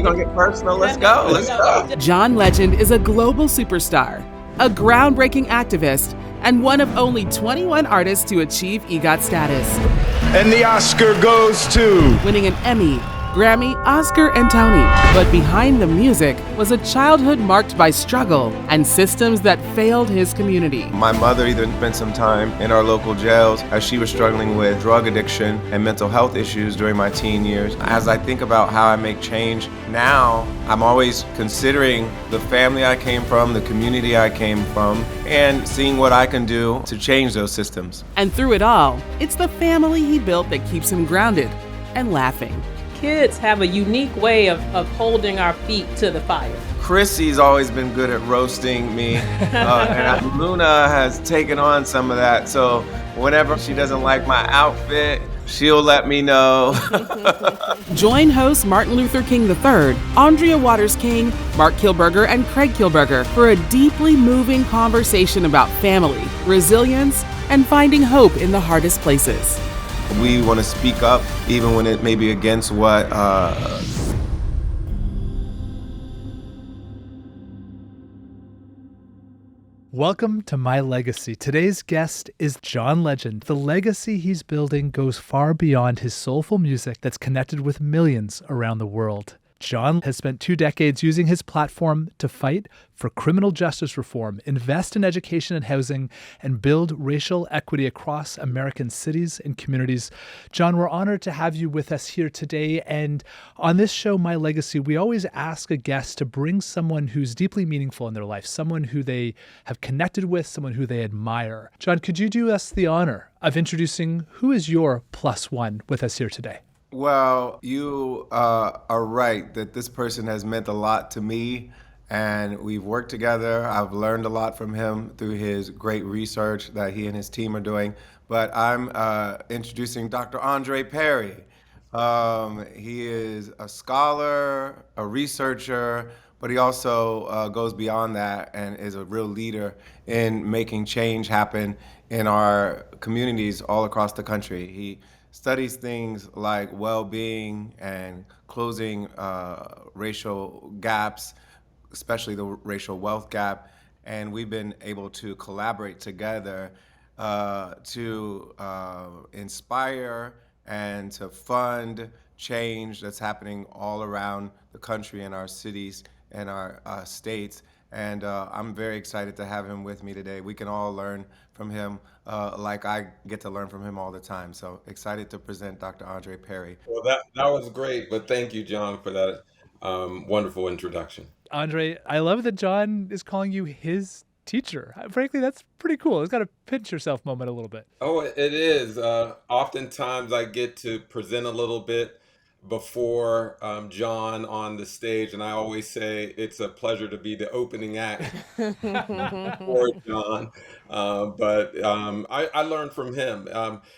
We're going to get personal. Let's go. Let's go. John Legend is a global superstar, a groundbreaking activist, and one of only 21 artists to achieve EGOT status. And the Oscar goes to... winning an Emmy, Grammy, Oscar, and Tony. But behind the music was a childhood marked by struggle and systems that failed his community. My mother even spent some time in our local jails as she was struggling with drug addiction and mental health issues during my teen years. As I think about how I make change now, I'm always considering the family I came from, the community I came from, and seeing what I can do to change those systems. And through it all, it's the family he built that keeps him grounded and laughing. Kids have a unique way of holding our feet to the fire. Chrissy's always been good at roasting me, and Luna has taken on some of that. So whenever she doesn't like my outfit, she'll let me know. Join hosts Martin Luther King III, Andrea Waters King, Mark Kilberger, and Craig Kilberger for a deeply moving conversation about family, resilience, and finding hope in the hardest places. We want to speak up, even when it may be against what Welcome to My Legacy. Today's guest is John Legend. The legacy he's building goes far beyond his soulful music that's connected with millions around the world. John has spent 2 decades using his platform to fight for criminal justice reform, invest in education and housing, and build racial equity across American cities and communities. John, we're honored to have you with us here today. And on this show, My Legacy, we always ask a guest to bring someone who's deeply meaningful in their life, someone who they have connected with, someone who they admire. John, could you do us the honor of introducing who is your plus one with us here today? Well, you are right that this person has meant a lot to me, and we've worked together. I've learned a lot from him through his great research that he and his team are doing. But I'm introducing Dr. Andre Perry. He is a scholar, a researcher, but he also goes beyond that and is a real leader in making change happen in our communities all across the country. He studies things like well-being and closing racial gaps, especially the racial wealth gap. And we've been able to collaborate together to inspire and to fund change that's happening all around the country and our cities and our states. And I'm very excited to have him with me today. We can all learn from him like I get to learn from him all the time. So excited to present Dr. Andre Perry. Well, that was great, but thank you, John, for that wonderful introduction. Andre, I love that John is calling you his teacher. Frankly, that's pretty cool. It's got a pinch yourself moment a little bit. Oh, it is. Oftentimes I get to present a little bit before John on the stage, and I always say it's a pleasure to be the opening act for John. But I learned from him.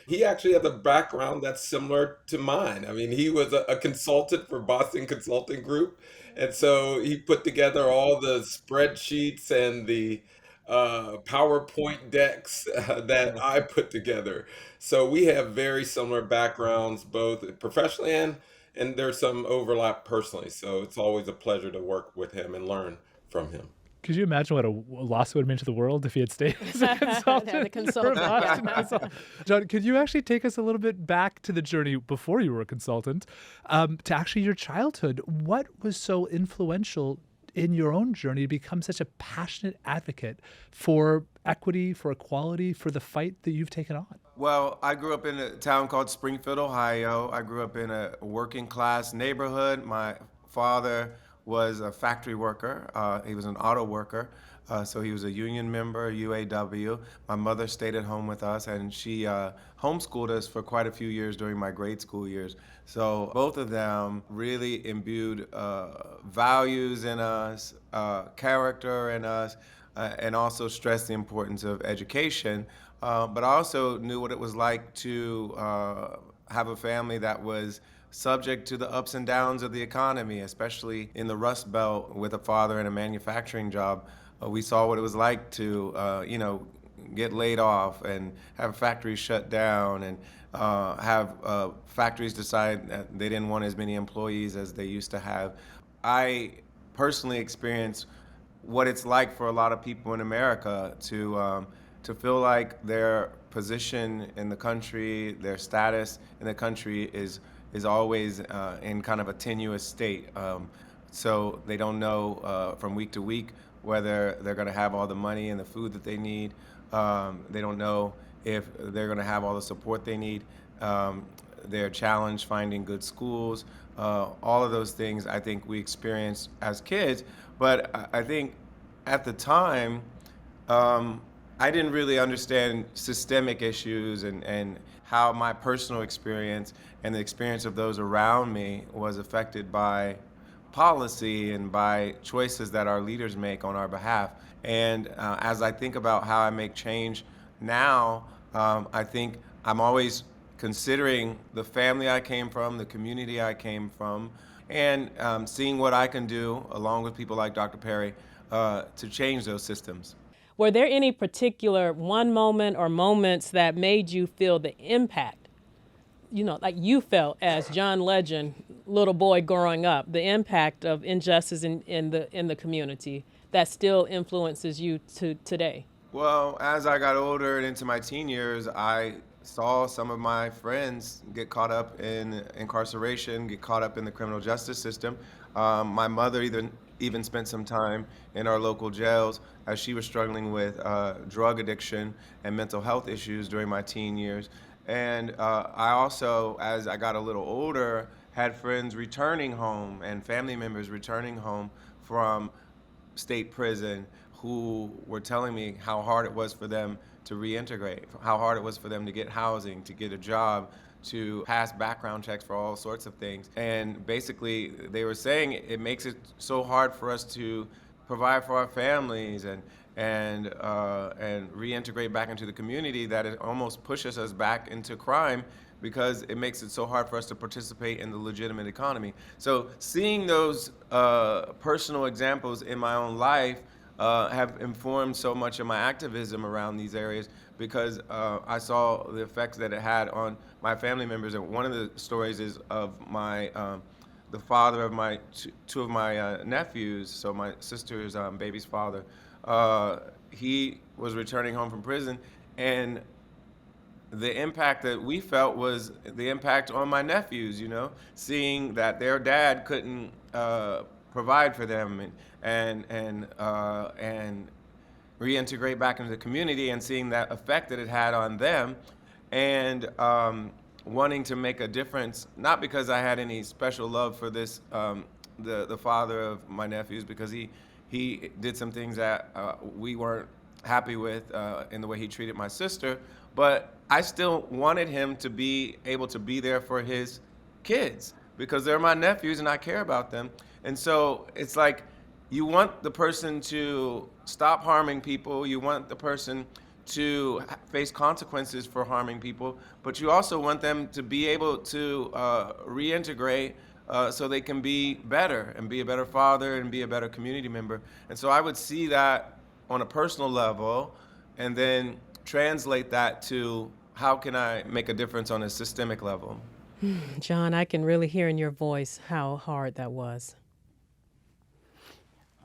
He actually has a background that's similar to mine. I mean, he was a consultant for Boston Consulting Group, and so he put together all the spreadsheets and the PowerPoint decks that I put together. So we have very similar backgrounds, both professionally and there's some overlap personally. So it's always a pleasure to work with him and learn from him. Could you imagine what a loss it would mean to the world if he had stayed as a consultant? The consultant. for Boston Consulting? John, could you actually take us a little bit back to the journey before you were a consultant, to actually your childhood? What was so influential in your own journey to become such a passionate advocate for equity, for equality, for the fight that you've taken on? Well, I grew up in a town called Springfield, Ohio. I grew up in a working class neighborhood. My father was a factory worker. He was an auto worker. So he was a union member, UAW. My mother stayed at home with us, and she homeschooled us for quite a few years during my grade school years. So both of them really imbued values in us, character in us, and also stressed the importance of education. But I also knew what it was like to have a family that was subject to the ups and downs of the economy, especially in the Rust Belt with a father in a manufacturing job. We saw what it was like to, get laid off and have factories shut down and have factories decide that they didn't want as many employees as they used to have. I personally experience what it's like for a lot of people in America to feel like their position in the country, their status in the country is always in kind of a tenuous state. So they don't know from week to week whether they're going to have all the money and the food that they need. They don't know if they're going to have all the support they need. They're challenged finding good schools. All of those things I think we experienced as kids. But I think at the time, um, I didn't really understand systemic issues and how my personal experience and the experience of those around me was affected by policy and by choices that our leaders make on our behalf. And as I think about how I make change now, I think I'm always considering the family I came from, the community I came from, and seeing what I can do along with people like Dr. Perry to change those systems. Were there any particular one moment or moments that made you feel the impact, like you felt as John Legend, little boy growing up, the impact of injustice in the community that still influences you to today? Well, as I got older and into my teen years, I saw some of my friends get caught up in incarceration, get caught up in the criminal justice system. My mother even spent some time in our local jails as she was struggling with drug addiction and mental health issues during my teen years. And I also, as I got a little older, had friends returning home and family members returning home from state prison who were telling me how hard it was for them to reintegrate, how hard it was for them to get housing, to get a job, to pass background checks for all sorts of things. And basically, they were saying it makes it so hard for us to provide for our families and reintegrate back into the community that it almost pushes us back into crime because it makes it so hard for us to participate in the legitimate economy. So seeing those personal examples in my own life have informed so much of my activism around these areas because I saw the effects that it had on my family members. And one of the stories is of the father of my two of my nephews, so my sister's baby's father. He was returning home from prison, and the impact that we felt was the impact on my nephews, seeing that their dad couldn't provide for them and reintegrate back into the community, and seeing that effect that it had on them, and wanting to make a difference, not because I had any special love for this, the father of my nephews, because he did some things that we weren't happy with in the way he treated my sister, but I still wanted him to be able to be there for his kids because they're my nephews and I care about them. And so it's like you want the person to stop harming people, you want the person to face consequences for harming people, but you also want them to be able to reintegrate so they can be better and be a better father and be a better community member. And so I would see that on a personal level and then translate that to how can I make a difference on a systemic level. John, I can really hear in your voice how hard that was.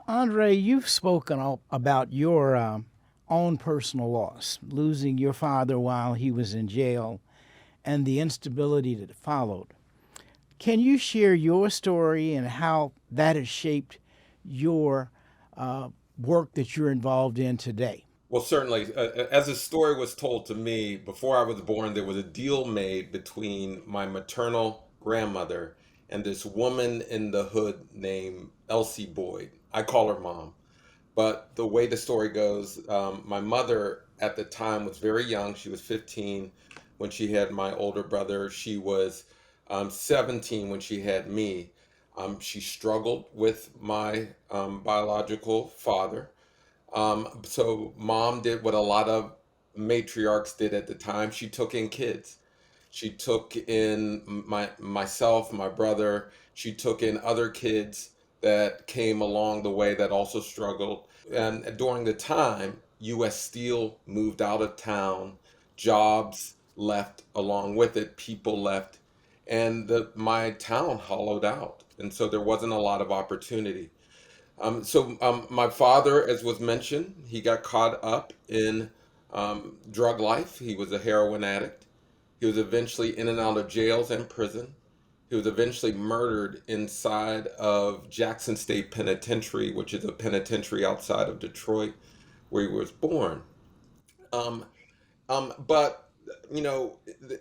Andre, you've spoken about your own personal loss, losing your father while he was in jail, and the instability that followed. Can you share your story and how that has shaped your work that you're involved in today? Well, certainly. As the story was told to me, before I was born, there was a deal made between my maternal grandmother and this woman in the hood named Elsie Boyd. I call her mom. But the way the story goes, my mother at the time was very young. She was 15 when she had my older brother. She was 17 when she had me. She struggled with my biological father. So mom did what a lot of matriarchs did at the time. She took in kids. She took in myself, my brother. She took in other kids that came along the way that also struggled. And during the time, U.S. Steel moved out of town, jobs left along with it, people left, and my town hollowed out. and so there wasn't a lot of opportunity. My father, as was mentioned, he got caught up in drug life. He was a heroin addict. He was eventually in and out of jails and prison. He was eventually murdered inside of Jackson State Penitentiary, which is a penitentiary outside of Detroit, where he was born. Um, but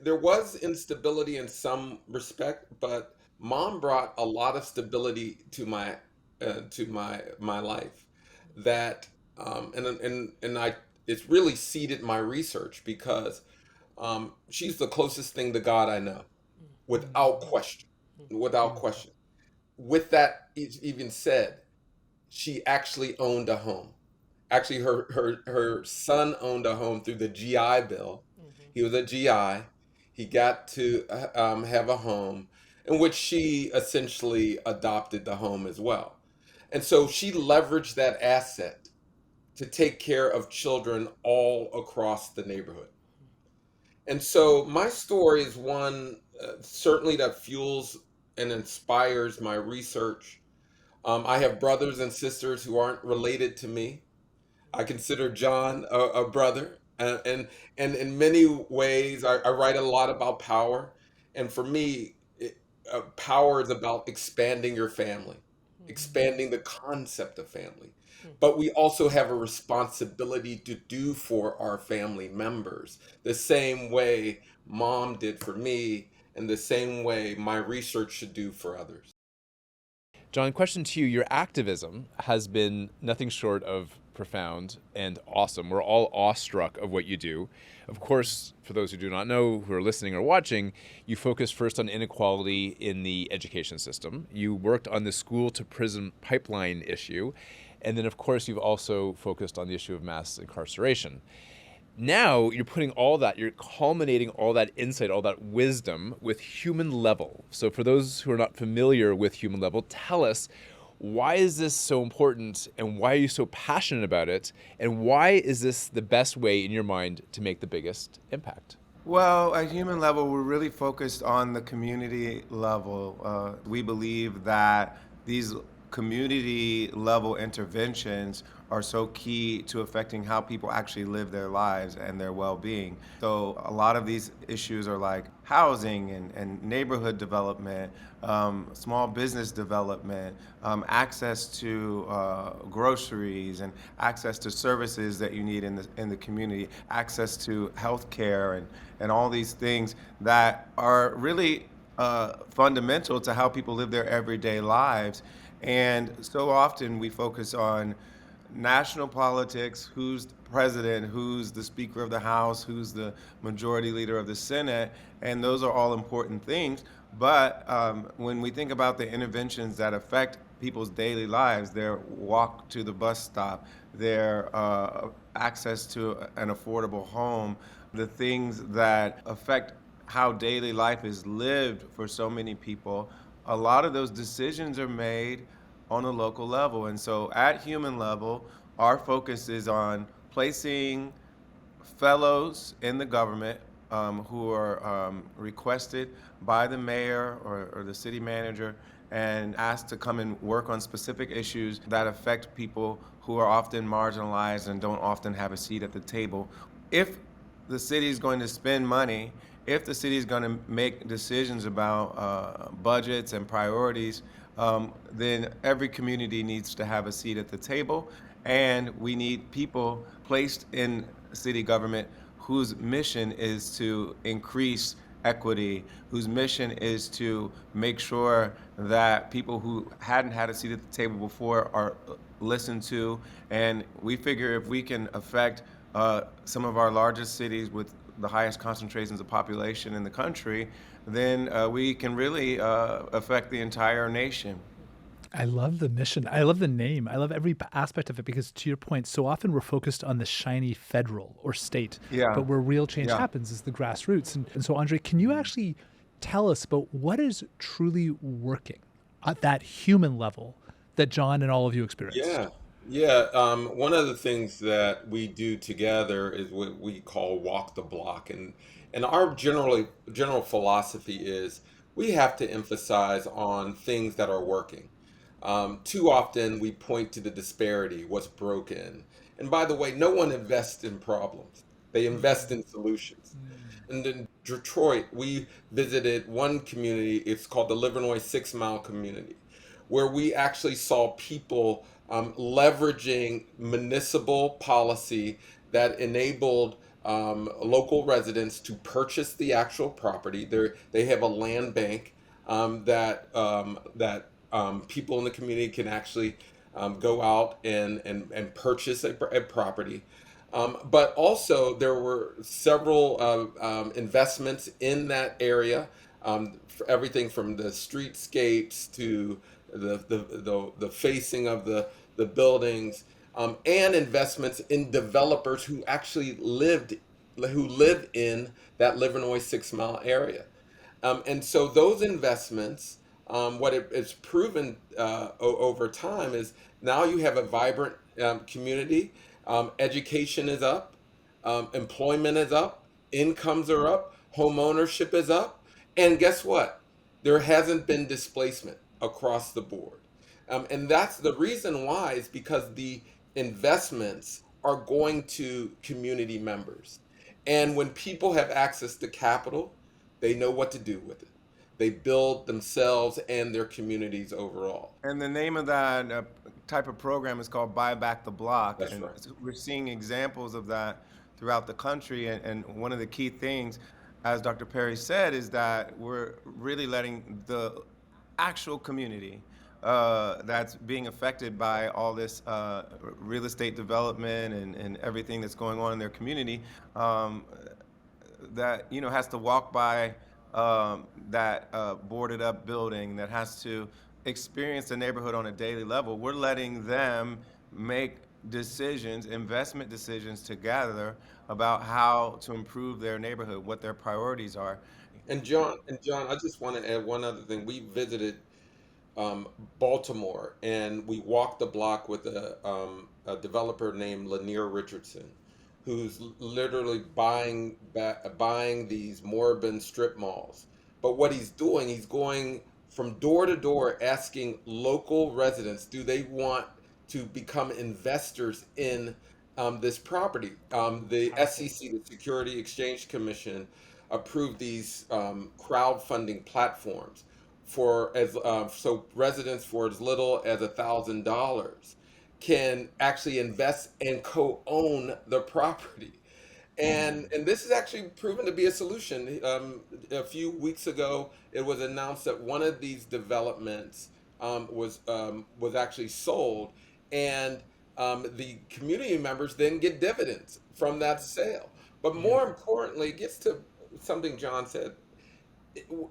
there was instability in some respect, but mom brought a lot of stability to my life. That and I it's really seeded my research because she's the closest thing to God I know, without question, without question. With that even said, she actually owned a home. Actually, her son owned a home through the GI Bill. He was a GI. He got to have a home in which she essentially adopted the home as well. And so she leveraged that asset to take care of children all across the neighborhood. And so my story is one certainly that fuels and inspires my research. I have brothers and sisters who aren't related to me. I consider John a brother, and in many ways, I write a lot about power. And for me, power is about expanding your family, expanding the concept of family. But we also have a responsibility to do for our family members the same way mom did for me, and the same way my research should do for others. John, question to you. Your activism has been nothing short of profound and awesome. We're all awestruck of what you do. Of course, for those who do not know, who are listening or watching, you focused first on inequality in the education system. You worked on the school to prison pipeline issue. And then, of course, you've also focused on the issue of mass incarceration. Now you're putting all that, you're culminating all that insight, all that wisdom with Human Level. So for those who are not familiar with Human Level, tell us, why is this so important, and why are you so passionate about it, and why is this the best way in your mind to make the biggest impact? Well, at Human Level, we're really focused on the community level. We believe that these community level interventions are so key to affecting how people actually live their lives and their well-being. So a lot of these issues are like housing and neighborhood development, small business development, access to groceries and access to services that you need in the community, access to health care and all these things that are really fundamental to how people live their everyday lives. And so often we focus on national politics, who's the president, who's the Speaker of the House, who's the Majority Leader of the Senate, and those are all important things. But when we think about the interventions that affect people's daily lives, their walk to the bus stop, their access to an affordable home, the things that affect how daily life is lived for so many people, a lot of those decisions are made on a local level. And so at Human Level, our focus is on placing fellows in the government who are requested by the mayor or the city manager and asked to come and work on specific issues that affect people who are often marginalized and don't often have a seat at the table. If the city is going to spend money, if the city is going to make decisions about budgets and priorities, then every community needs to have a seat at the table, and we need people placed in city government whose mission is to increase equity, whose mission is to make sure that people who hadn't had a seat at the table before are listened to. And we figure if we can affect some of our largest cities with the highest concentrations of population in the country, then we can really affect the entire nation. I love the mission. I love the name. I love every aspect of it because, to your point, so often we're focused on the shiny federal or state. Yeah. But where real change Yeah. happens is the grassroots. And so, Andre, can you actually tell us about what is truly working at that human level that John and all of you experienced? Yeah. One of the things that we do together is what we call walk the block, and our general philosophy is we have to emphasize on things that are working. Too often we point to the disparity, what's broken. And by the way, no one invests in problems. They invest in solutions. And in Detroit, we visited one community, it's called the Livernois 6 Mile community, where we actually saw people leveraging municipal policy that enabled local residents to purchase the actual property. They have a land bank that people in the community can actually go out and purchase a property. But also, there were several investments in that area, for everything from the streetscapes to the facing of the buildings, and investments in developers who actually live in that Livernois 6 Mile area. And so those investments, what it's proven over time is now you have a vibrant community. Education is up, employment is up, incomes are up, home ownership is up, and guess what? There hasn't been displacement across the board. And that's the reason why is because the investments are going to community members. And when people have access to capital, they know what to do with it. They build themselves and their communities overall. And the name of that type of program is called Buy Back the Block. That's And right. we're seeing examples of that throughout the country. And one of the key things, as Dr. Perry said, is that we're really letting the actual community that's being affected by all this real estate development and everything that's going on in their community, that has to walk by that boarded up building, that has to experience the neighborhood on a daily level. We're letting them make decisions, investment decisions together about how to improve their neighborhood, what their priorities are. And John, I just want to add one other thing. We visited Baltimore, and we walked the block with a developer named Lanier Richardson, who's literally buying these Moribund strip malls. But what he's doing, he's going from door to door asking local residents, do they want to become investors in this property? The SEC, the Security Exchange Commission, approved these crowdfunding platforms for so residents for as little as $1,000 can actually invest and co-own the property. And this is actually proven to be a solution. A few weeks ago, it was announced that one of these developments was actually sold, and the community members then get dividends from that sale. But more importantly, it gets to something John said.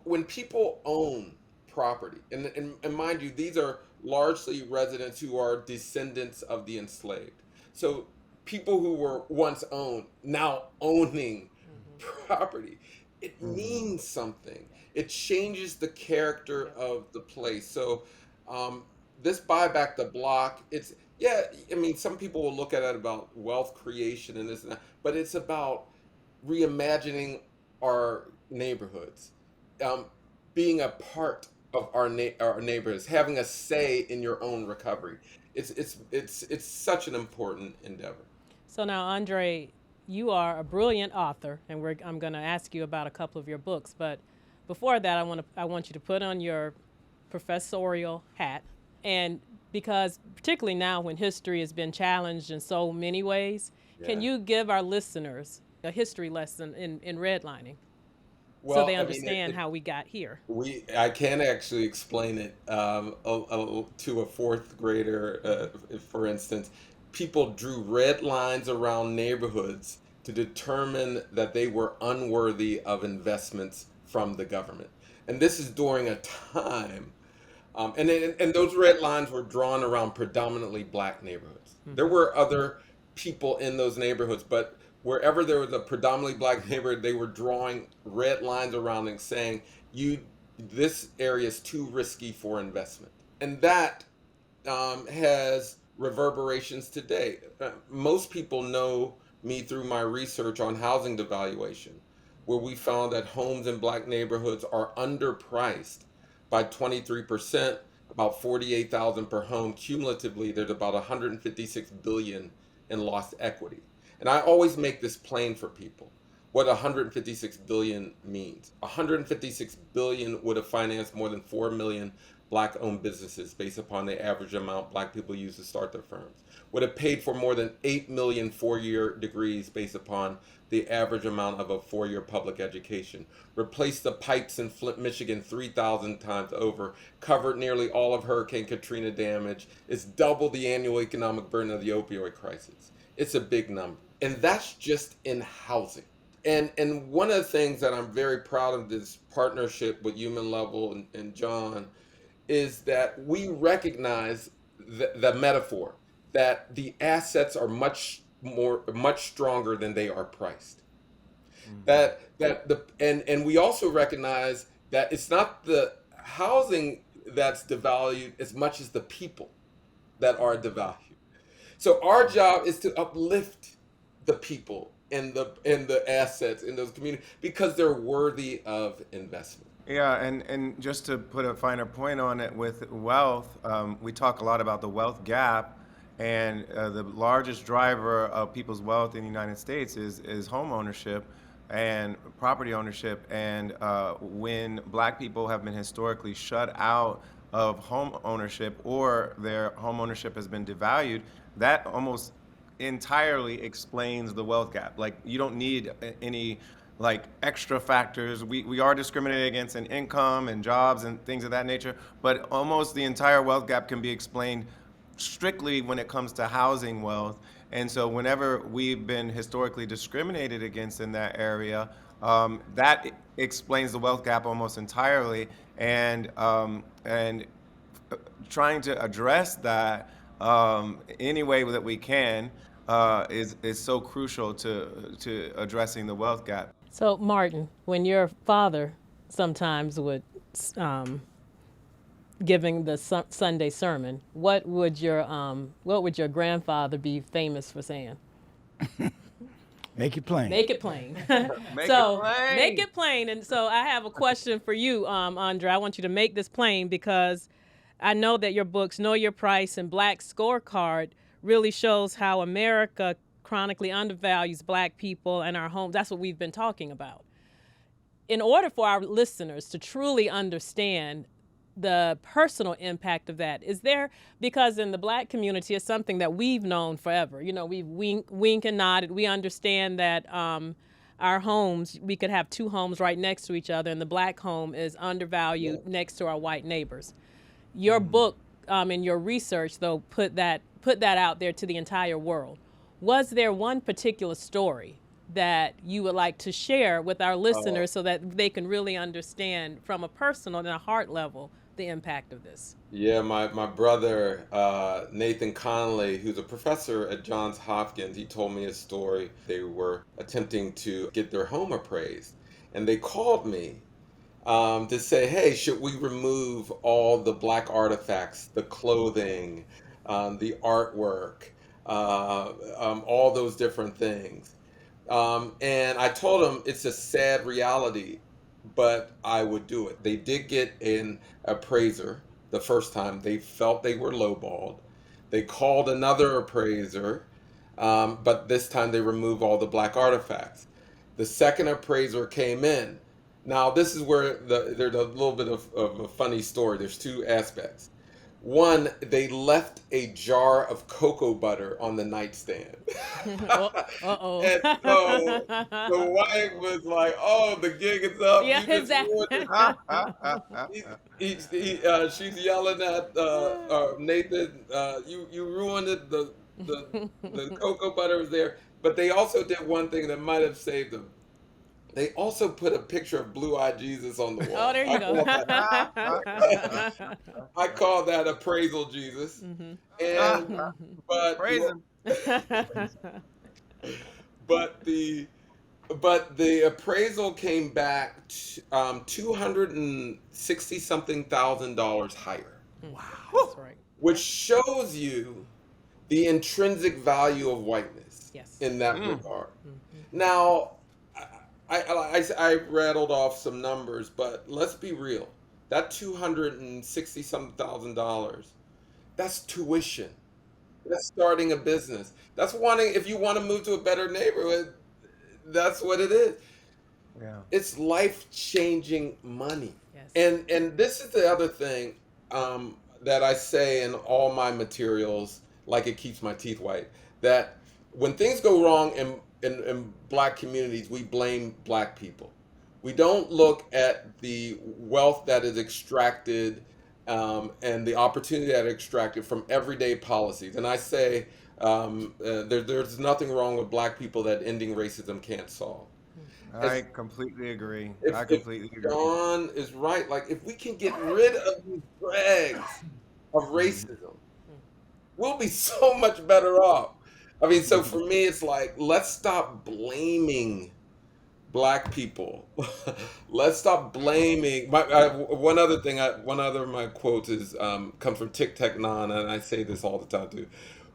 When people own property, and mind you, these are largely residents who are descendants of the enslaved. So people who were once owned now owning property, it means something. It changes the character of the place. So this buy back the block, it's, yeah, I mean, some people will look at it about wealth creation and this and that, but it's about reimagining our neighborhoods, being a part of our neighborhoods, having a say in your own recovery. It's such an important endeavor. So now, Andre, you are a brilliant author, and I'm going to ask you about a couple of your books. But before that, I want you to put on your professorial hat, and because particularly now when history has been challenged in so many ways, can Yeah. you give our listeners a history lesson in redlining so Well, they I mean, understand how we got here? I can actually explain it to a fourth grader, for instance. People drew red lines around neighborhoods to determine that they were unworthy of investments from the government. And this is during a time, and those red lines were drawn around predominantly black neighborhoods. There were other people in those neighborhoods, but wherever there was a predominantly black neighborhood, they were drawing red lines around and saying, this area is too risky for investment. And that has reverberations today. Most people know me through my research on housing devaluation. where we found that homes in black neighborhoods are underpriced by 23%, about 48,000 per home. Cumulatively, there's about 156 billion in lost equity. And I always make this plain for people what 156 billion means. 156 billion would have financed more than 4 million black-owned businesses based upon the average amount black people use to start their firms. Would have paid for more than 8 million four-year degrees based upon the average amount of a four-year public education. Replaced the pipes in Flint, Michigan 3,000 times over. Covered nearly all of Hurricane Katrina damage. It's double the annual economic burden of the opioid crisis. It's a big number. And that's just in housing. And one of the things that I'm very proud of this partnership with Human Level and John is that we recognize the metaphor that the assets are much stronger than they are priced. And we also recognize that it's not the housing that's devalued as much as the people that are devalued. So our job is to uplift the people and the assets in those communities because they're worthy of investment. Yeah, and just to put a finer point on it with wealth, we talk a lot about the wealth gap, and the largest driver of people's wealth in the United States is home ownership and property ownership. And when black people have been historically shut out of home ownership or their home ownership has been devalued, that almost entirely explains the wealth gap. Like, you don't need any like extra factors. We are discriminated against in income and jobs and things of that nature, but almost the entire wealth gap can be explained strictly when it comes to housing wealth. And so whenever we've been historically discriminated against in that area, that explains the wealth gap almost entirely. And trying to address that any way that we can is so crucial to addressing the wealth gap. So, Martin, when your father sometimes would giving the Sunday sermon, what would your grandfather be famous for saying? Make it plain. Make it plain. Make it plain. Make it plain. And so I have a question for you, Andre. I want you to make this plain because I know that your books, Know Your Price and Black Scorecard, really shows how America chronically undervalues black people and our homes. That's what we've been talking about. In order for our listeners to truly understand the personal impact of that, is there, because in the black community, it's something that we've known forever. You know, we've wink and nodded. We understand that our homes, we could have two homes right next to each other, and the black home is undervalued next to our white neighbors. Your book and your research, though, put that out there to the entire world. Was there one particular story that you would like to share with our listeners so that they can really understand from a personal and a heart level the impact of this? Yeah, my brother, Nathan Conley, who's a professor at Johns Hopkins, he told me a story. They were attempting to get their home appraised, and they called me to say, hey, should we remove all the black artifacts, the clothing, the artwork, all those different things? And I told them it's a sad reality, but I would do it. They did get an appraiser the first time. They felt they were lowballed. They called another appraiser, but this time they removed all the black artifacts. The second appraiser came in. Now, this is where there's a little bit of a funny story. There's two aspects. One, they left a jar of cocoa butter on the nightstand. Uh-oh. And so the wife was like, oh, the gig is up. Yeah, You just exactly. ruined it. She's yelling at Nathan, you ruined it. The cocoa butter was there. But they also did one thing that might have saved them. They also put a picture of Blue-Eyed Jesus on the wall. Oh, there you go. I call that appraisal Jesus. And but Praise him. but the appraisal came back $260,000 higher. Wow. That's right. Which shows you the intrinsic value of whiteness Yes. in that regard. Now, I rattled off some numbers, but let's be real. That $260,000, that's tuition. That's starting a business. That's wanting, if you want to move to a better neighborhood, that's what it is. Yeah. It's life-changing money. Yes. And this is the other thing that I say in all my materials, like it keeps my teeth white, that when things go wrong in black communities, we blame black people. We don't look at the wealth that is extracted and the opportunity that is extracted from everyday policies. And I say there's nothing wrong with black people that ending racism can't solve. I completely agree. I If completely agree. John is right, like if we can get rid of these dregs of racism, we'll be so much better off. I mean, so for me, it's like let's stop blaming black people. Let's stop blaming. One other thing, one other of my quotes is comes from Thich Thich Nhat, and I say this all the time too.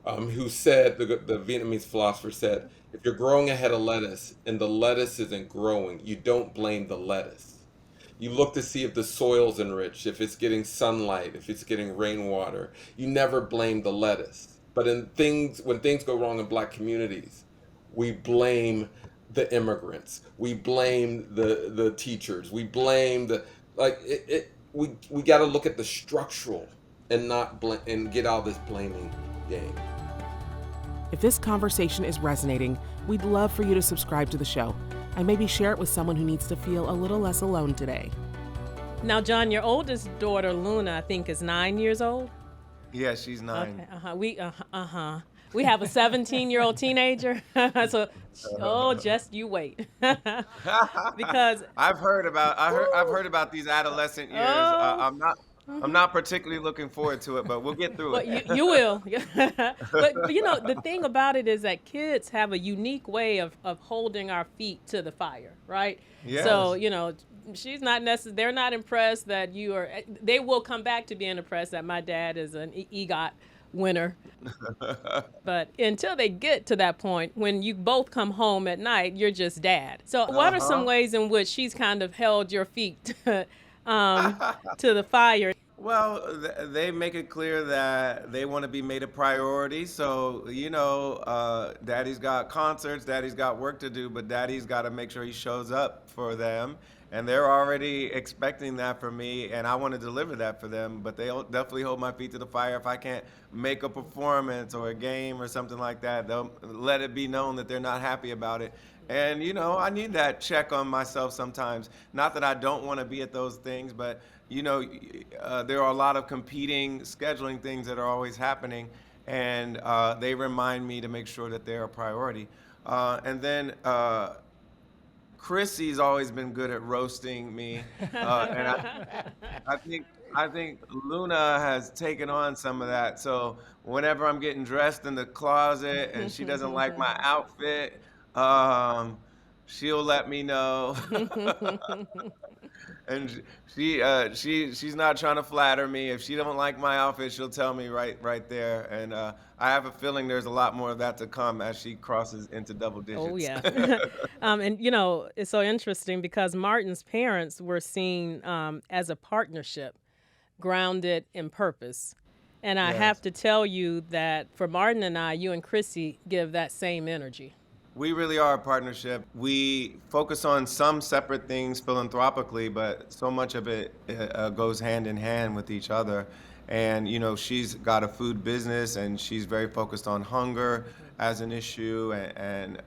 Who said the Vietnamese philosopher said, if you're growing a head of lettuce and the lettuce isn't growing, you don't blame the lettuce. You look to see if the soil's enriched, if it's getting sunlight, if it's getting rainwater. You never blame the lettuce. But when things go wrong in black communities, we blame the immigrants. We blame the teachers. We blame we got to look at the structural and not and get out of this blaming game. If this conversation is resonating, we'd love for you to subscribe to the show and maybe share it with someone who needs to feel a little less alone today. Now, John, your oldest daughter, Luna, I think is 9 years old. Yeah, she's 9. Okay. We have a 17-year-old teenager. So, just you wait. Because I've heard about these adolescent years. I'm not particularly looking forward to it, but we'll get through but it. you will. But the thing about it is that kids have a unique way of holding our feet to the fire, right? Yes. So, she's not they're not impressed that you are, they will come back to being impressed that my dad is an EGOT winner. But until they get to that point, when you both come home at night, you're just dad. So what are some ways in which she's kind of held your feet to the fire? Well, they make it clear that they want to be made a priority. So, daddy's got concerts, daddy's got work to do, but daddy's got to make sure he shows up for them. And they're already expecting that from me, and I want to deliver that for them. But they'll definitely hold my feet to the fire. If I can't make a performance or a game or something like that, they'll let it be known that they're not happy about it. And, I need that check on myself sometimes. Not that I don't want to be at those things, but, there are a lot of competing scheduling things that are always happening, and they remind me to make sure that they're a priority. And then Chrissy's always been good at roasting me, and I think Luna has taken on some of that. So whenever I'm getting dressed in the closet and she doesn't like my outfit, she'll let me know. And she's not trying to flatter me. If she don't like my outfit, she'll tell me right there. And I have a feeling there's a lot more of that to come as she crosses into double digits. Oh, yeah. And, it's so interesting because Martin's parents were seen as a partnership grounded in purpose. And I have to tell you that for Martin and I, you and Chrissy give that same energy. We really are a partnership. We focus on some separate things philanthropically, but so much of it goes hand in hand with each other. And, she's got a food business and she's very focused on hunger as an issue and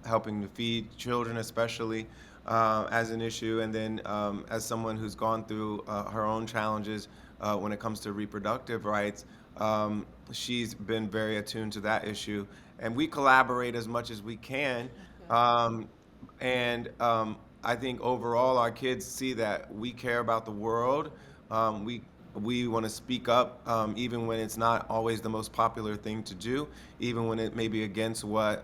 helping to feed children especially as an issue. And then as someone who's gone through her own challenges when it comes to reproductive rights, she's been very attuned to that issue. And we collaborate as much as we can. And I think overall our kids see that we care about the world. We want to speak up even when it's not always the most popular thing to do, even when it may be against what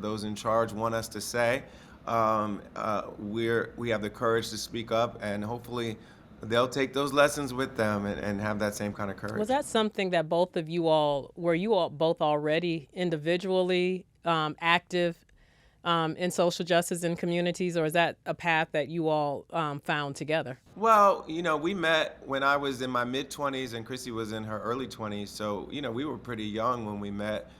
those in charge want us to say. We have the courage to speak up, and hopefully they'll take those lessons with them and have that same kind of courage. Was that something that both of you all, were you all both already individually active in social justice in communities, or is that a path that you all found together? Well, we met when I was in my mid 20s and Chrissy was in her early 20s. So, we were pretty young when we met.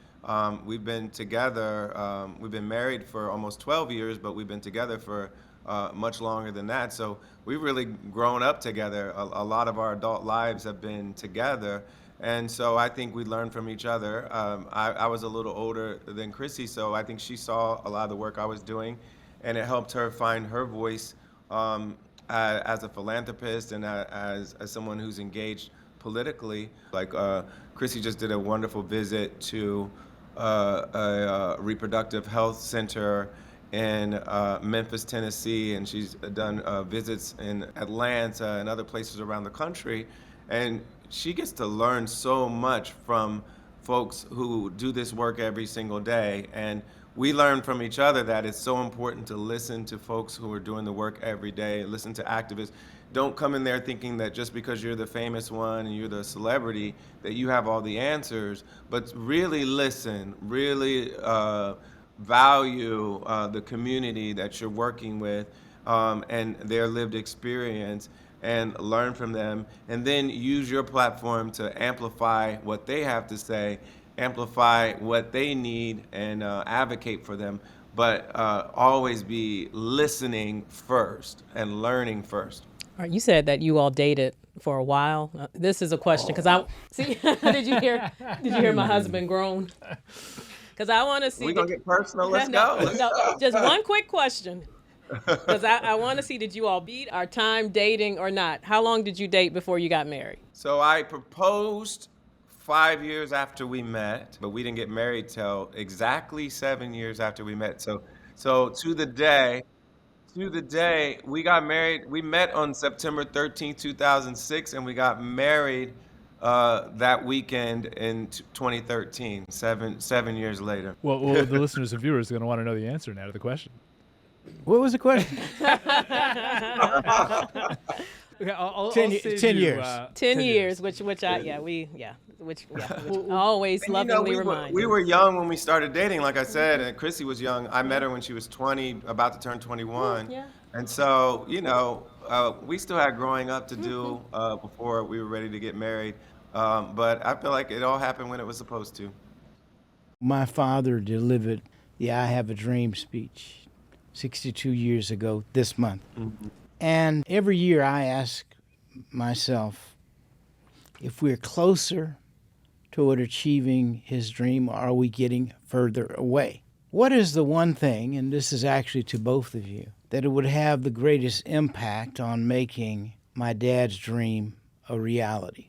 We've been together, we've been married for almost 12 years, but we've been together for much longer than that. So we've really grown up together. A lot of our adult lives have been together. And so I think we learned from each other. I was a little older than Chrissy, so I think she saw a lot of the work I was doing, and it helped her find her voice as a philanthropist and as someone who's engaged politically. Like Chrissy just did a wonderful visit to a reproductive health center in Memphis, Tennessee, and she's done visits in Atlanta and other places around the country. And she gets to learn so much from folks who do this work every single day. And we learn from each other that it's so important to listen to folks who are doing the work every day, listen to activists. Don't come in there thinking that just because you're the famous one and you're the celebrity that you have all the answers, but really listen, really value the community that you're working with and their lived experience, and learn from them, and then use your platform to amplify what they have to say, amplify what they need, and advocate for them. But always be listening first and learning first. All right, you said that you all dated for a while. This is a question because I see. Did you hear? Did you hear my husband groan? Because I want to see. We're gonna get personal. Let's no, go. Let's no, go. just one quick question. Because I want to see, did you all beat our time dating or not? How long did you date before you got married? So I proposed 5 years after we met, but we didn't get married till exactly 7 years after we met. So to the day we got married. We met on September 13th, 2006, and we got married that weekend in 2013, seven years later. Well, the listeners and viewers are going to want to know the answer now to the question. What was the question? Okay, I'll 10 save 10 you, years. 10 years, which always And, lovingly remind we you. were young when we started dating, like I said, and Chrissy was young. I met her when she was 20, about to turn 21. Yeah. And so, we still had growing up to do before we were ready to get married. But I feel like it all happened when it was supposed to. My father delivered the I Have a Dream speech 62 years ago this month. Mm-hmm. And every year I ask myself if we're closer toward achieving his dream, or are we getting further away? What is the one thing, and this is actually to both of you, that it would have the greatest impact on making my dad's dream a reality?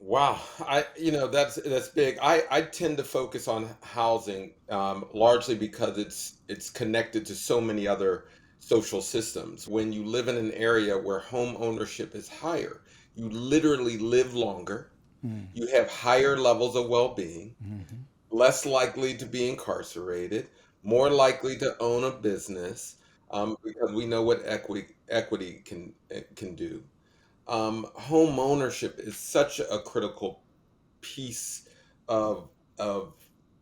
Wow, that's big. I tend to focus on housing largely because it's connected to so many other social systems. When you live in an area where home ownership is higher, you literally live longer. You have higher levels of well-being, less likely to be incarcerated, more likely to own a business, because we know what equity can do. Home ownership is such a critical piece of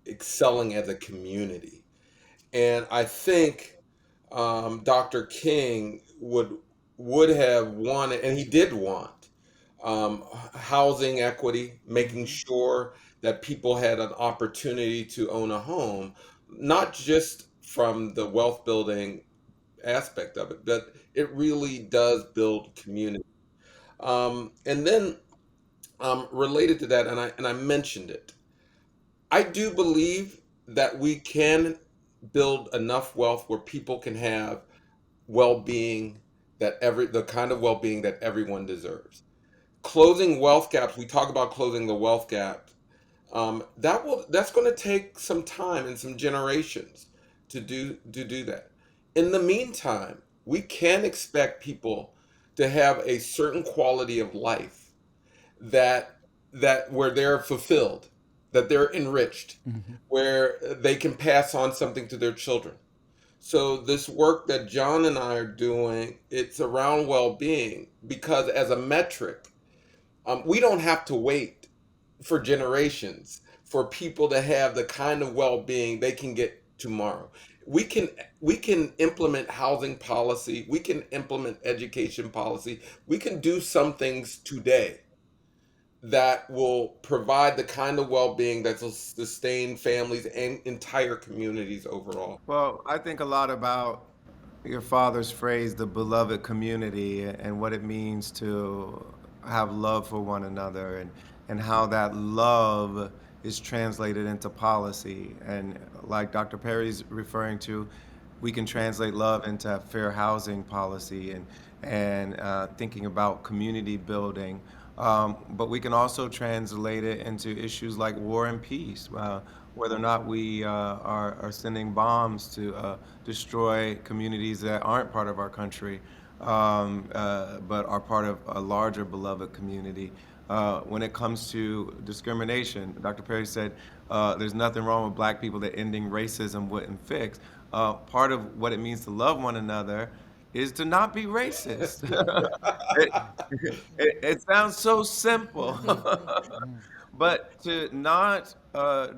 excelling as a community. And I think Dr. King would have wanted, and he did want, housing equity, making sure that people had an opportunity to own a home, not just from the wealth building aspect of it, but it really does build community. And then related to that, and I mentioned it, I do believe that we can build enough wealth where people can have well-being, the kind of well-being that everyone deserves. Closing wealth gaps, we talk about closing the wealth gap. That's going to take some time and some generations to do that. In the meantime, we can expect people to have a certain quality of life that where they're fulfilled, that they're enriched, where they can pass on something to their children. So this work that John and I are doing, it's around well-being, because as a metric, we don't have to wait for generations for people to have the kind of well-being they can get tomorrow. we can we can implement housing policy, we can implement education policy, we can do some things today that will provide the kind of well-being that will sustain families and entire communities overall. Well, I think a lot about your father's phrase, the beloved community, and what it means to have love for one another, and how that love is translated into policy. And like Dr. Perry's referring to, we can translate love into fair housing policy and thinking about community building. But we can also translate it into issues like war and peace, whether or not we are sending bombs to destroy communities that aren't part of our country, but are part of a larger beloved community. When it comes to discrimination, Dr. Perry said there's nothing wrong with black people that ending racism wouldn't fix. Part of what it means to love one another is to not be racist. it, it sounds so simple, but to not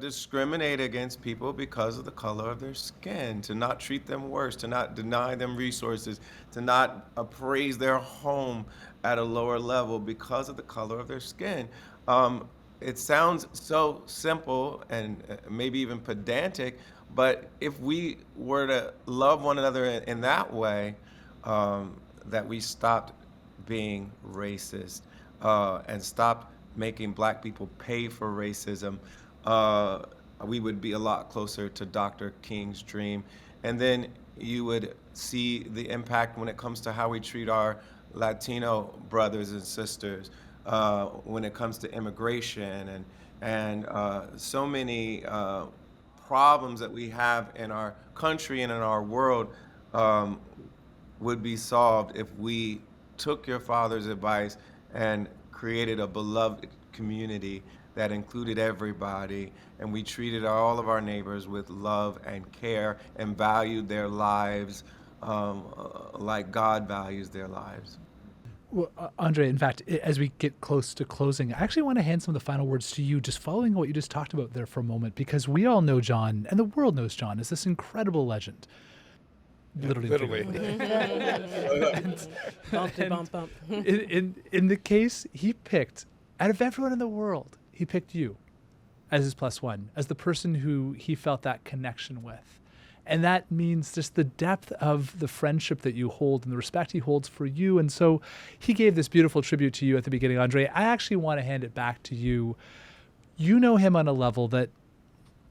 discriminate against people because of the color of their skin, to not treat them worse, to not deny them resources, to not appraise their home at a lower level because of the color of their skin. It sounds so simple and maybe even pedantic, but if we were to love one another in that way, that we stopped being racist and stopped making black people pay for racism, we would be a lot closer to Dr. King's dream. And then you would see the impact when it comes to how we treat our Latino brothers and sisters, when it comes to immigration and so many problems that we have in our country and in our world would be solved if we took your father's advice and created a beloved community that included everybody, and we treated all of our neighbors with love and care and valued their lives like God values their lives. Well, Andre, in fact, as we get close to closing, I actually want to hand some of the final words to you, just following what you just talked about there for a moment, because we all know John, and the world knows John, as this incredible legend. Literally. Bump. In the case, he picked, out of everyone in the world, he picked you as his plus one, as the person who he felt that connection with. And that means just the depth of the friendship that you hold and the respect he holds for you. And so he gave this beautiful tribute to you at the beginning, Andre. I actually want to hand it back to you. You know him on a level that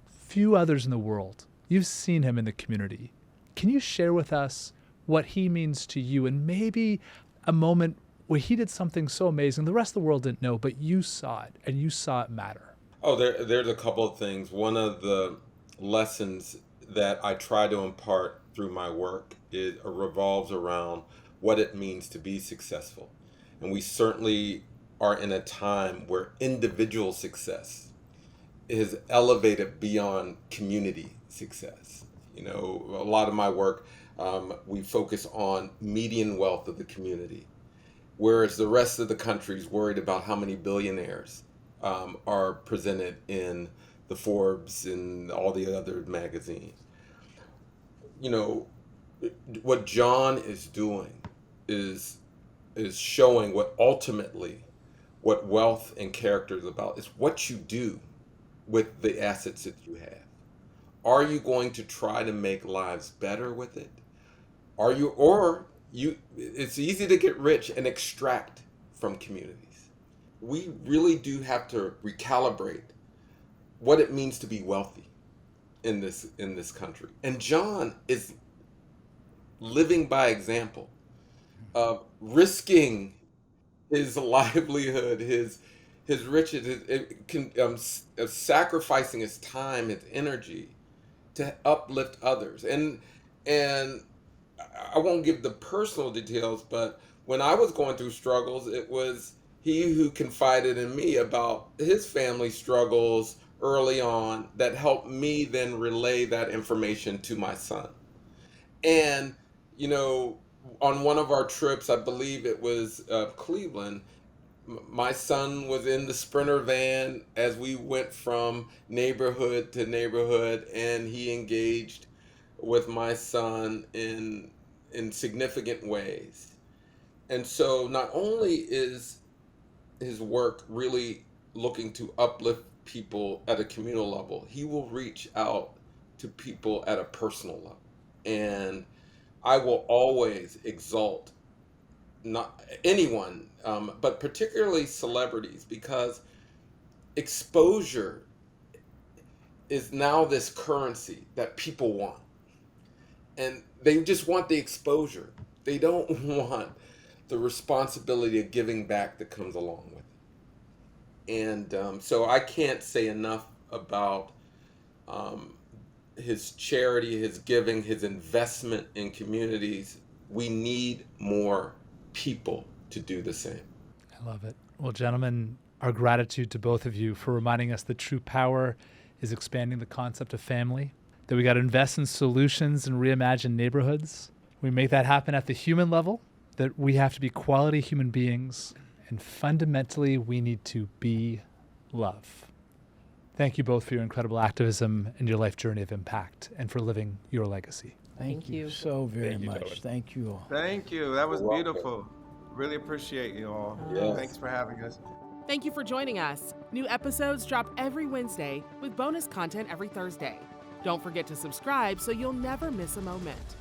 few others in the world. You've seen him in the community. Can you share with us what he means to you, and maybe a moment where he did something so amazing the rest of the world didn't know, but you saw it and you saw it matter? Oh, there's a couple of things. One of the lessons that I try to impart through my work revolves around what it means to be successful. And we certainly are in a time where individual success is elevated beyond community success. You know, a lot of my work, we focus on median wealth of the community, whereas the rest of the country is worried about how many billionaires are presented in the Forbes and all the other magazines. You know, what John is doing is showing what ultimately what wealth and character is about. It's what you do with the assets that you have. Are you going to try to make lives better with it? Are you, or you? It's easy to get rich and extract from communities. We really do have to recalibrate what it means to be wealthy in this country. And John is living by example of risking his livelihood, his riches, sacrificing his time, his energy to uplift others. And I won't give the personal details, but when I was going through struggles, it was he who confided in me about his family struggles early on that helped me then relay that information to my son. And, you know, on one of our trips, I believe it was Cleveland, my son was in the Sprinter van as we went from neighborhood to neighborhood, and he engaged with my son in significant ways. And so not only is his work really looking to uplift people at a communal level, he will reach out to people at a personal level. And I will always exalt not anyone, but particularly celebrities, because exposure is now this currency that people want. And they just want the exposure. They don't want the responsibility of giving back that comes along with it. And so I can't say enough about his charity, his giving, his investment in communities. We need more people to do the same. I love it. Well, gentlemen, our gratitude to both of you for reminding us that true power is expanding the concept of family, that we got to invest in solutions and reimagine neighborhoods. We make that happen at the human level, that we have to be quality human beings, and fundamentally, we need to be love. Thank you both for your incredible activism and your life journey of impact, and for living your legacy. Thank you so very much. Thank you all. Thank you. That was You're welcome. beautiful. Really appreciate you all. Yes. Thanks for having us. Thank you for joining us. New episodes drop every Wednesday with bonus content every Thursday. Don't forget to subscribe so you'll never miss a moment.